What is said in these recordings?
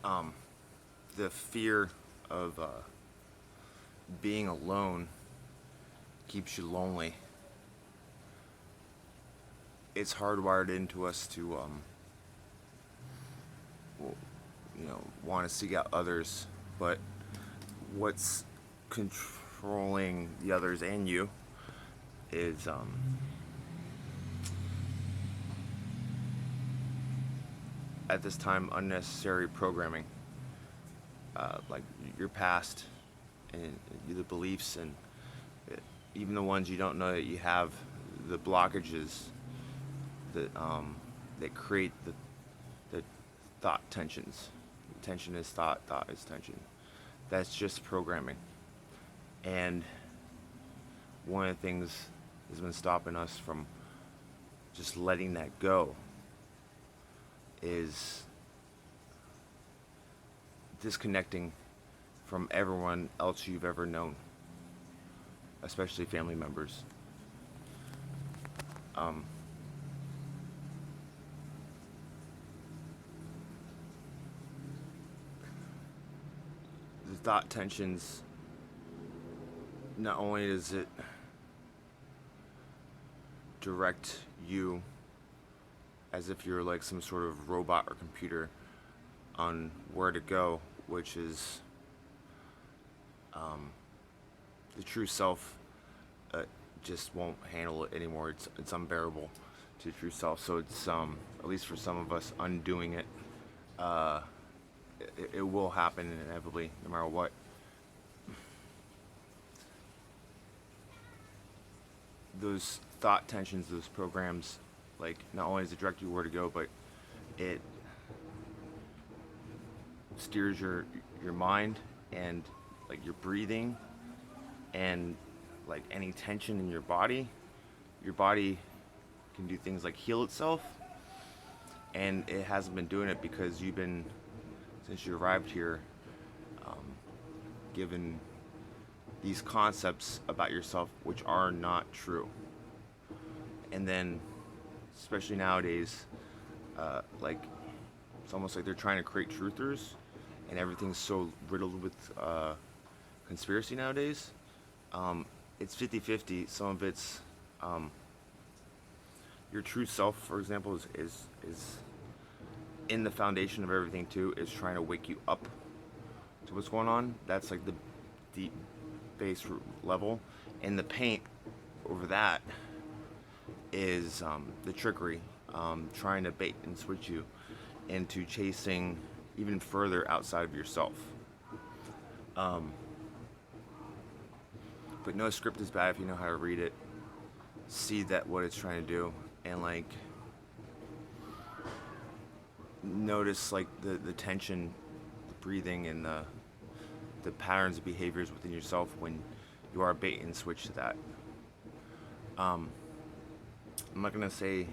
Um, the fear of being alone keeps you lonely. It's hardwired into us to, want to seek out others, but what's controlling the others and you is at this time unnecessary programming, like your past and the beliefs and even the ones you don't know that you have, the blockages that create the thought tensions. Tension is thought, thought is tension. That's just programming. And one of the things has been stopping us from just letting that go is disconnecting from everyone else you've ever known, especially family members. Um, the thought tensions, not only does it direct you as if you're like some sort of robot or computer on where to go, which is the true self just won't handle it anymore. It's unbearable to the true self. So it's at least for some of us, undoing it. Uh, it will happen inevitably, no matter what. Those thought tensions, those programs, like not only does it direct you where to go, but it steers your mind and like your breathing and like any tension in your body. Your body can do things like heal itself, and it hasn't been doing it because you've been, since you arrived here, given these concepts about yourself which are not true. And then, especially nowadays, like it's almost like they're trying to create truthers, and everything's so riddled with conspiracy nowadays. It's 50-50. Some of it's your true self, for example, is in the foundation of everything too. Is trying to wake you up to what's going on. That's like the deep base level, and the paint over that is the trickery, trying to bait and switch you into chasing even further outside of yourself. Um, but no script is bad if you know how to read it, see that what it's trying to do, and like notice like the tension, the breathing, and the patterns of behaviors within yourself when you are bait and switch to that. Um, I'm not gonna say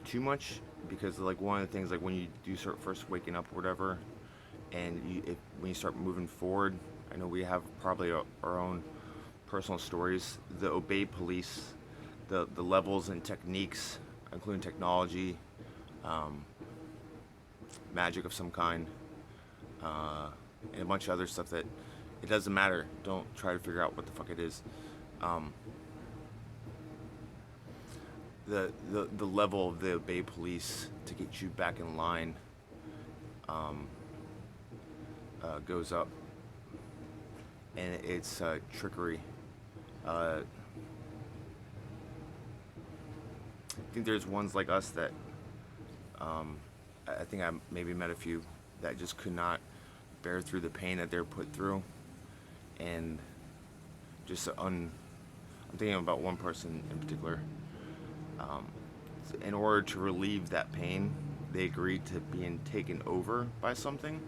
too much because like one of the things like when you do start first waking up or whatever, and when you start moving forward, I know we have probably our own personal stories. The obey police, the levels and techniques, including technology, um, magic of some kind, and a bunch of other stuff that it doesn't matter. Don't try to figure out what the fuck it is. Um, the level of the obey police to get you back in line um, goes up, and it's trickery. I think there's ones like us that I think I maybe met a few that just could not bear through the pain that they're put through, and just I'm thinking about one person in particular. Um, in order to relieve that pain, they agreed to being taken over by something.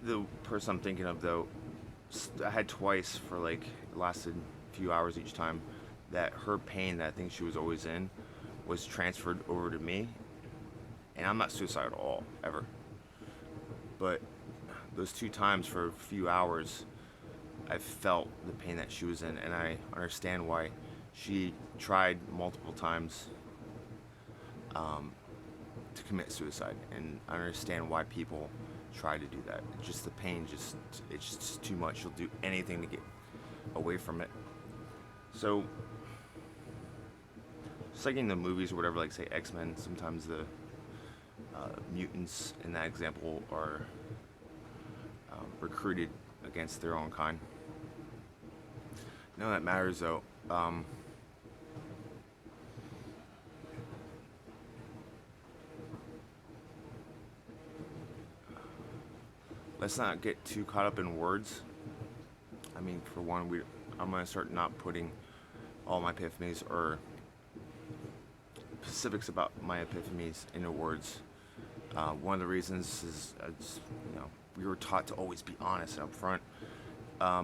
The person I'm thinking of, though, I had twice for like it lasted a few hours each time. That her pain that I think she was always in was transferred over to me, and I'm not suicidal at all ever. But those two times for a few hours, I felt the pain that she was in, and I understand why she tried multiple times to commit suicide, and I understand why people try to do that. Just the pain, it's just too much. You'll do anything to get away from it. So, just like in the movies or whatever, like say X-Men, sometimes the mutants in that example are recruited against their own kind. None of that matters though. Let's not get too caught up in words. I mean, for one, I'm gonna start not putting all my epiphanies or specifics about my epiphanies into words. One of the reasons is, we were taught to always be honest and upfront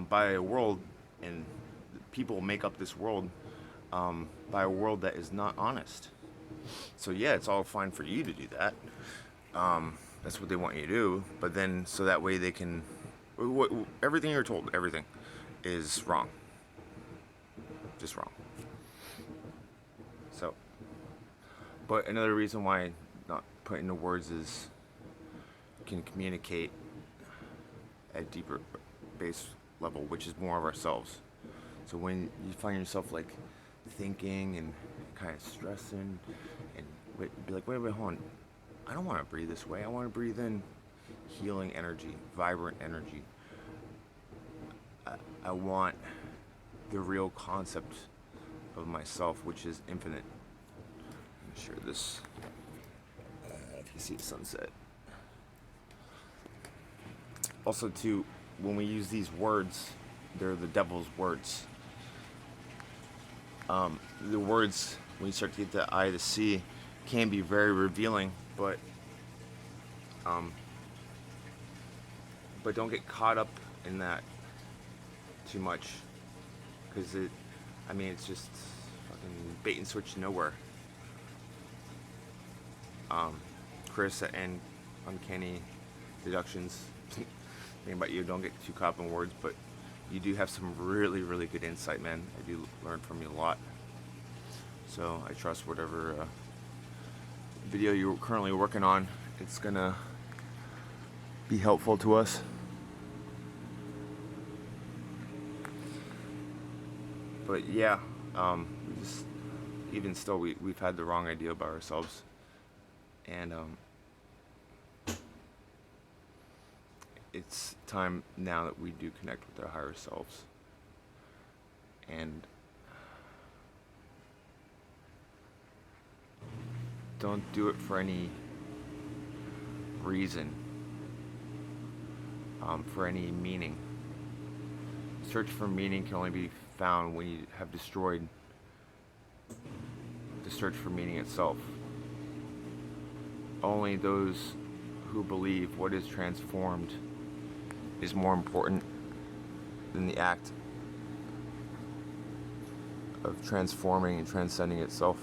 by a world, and people make up this world by a world that is not honest. So yeah, it's all fine for you to do that. That's what they want you to do. But then, so that way they can, everything you're told, everything is wrong. Just wrong. So, but another reason why not put into words is can communicate at a deeper base level, which is more of ourselves. So when you find yourself like thinking and kind of stressing and be like, wait, hold on. I don't want to breathe this way. I want to breathe in healing energy, vibrant energy. I want the real concept of myself, which is infinite. I'm sure this, if you see the sunset. Also, too, when we use these words, they're the devil's words. The words, when you start to get the eye to see, can be very revealing, but don't get caught up in that too much, because it's just fucking bait and switch nowhere. Chris and Uncanny Deductions, thing about you, don't get too caught up in words, but you do have some really, really good insight, man. I do learn from you a lot. So I trust whatever video you're currently working on, it's gonna be helpful to us. But yeah, even still, we've had the wrong idea about ourselves, and it's time now that we do connect with our higher selves, and don't do it for any reason, for any meaning. Search for meaning can only be found when you have destroyed the search for meaning itself. Only those who believe what is transformed is more important than the act of transforming and transcending itself.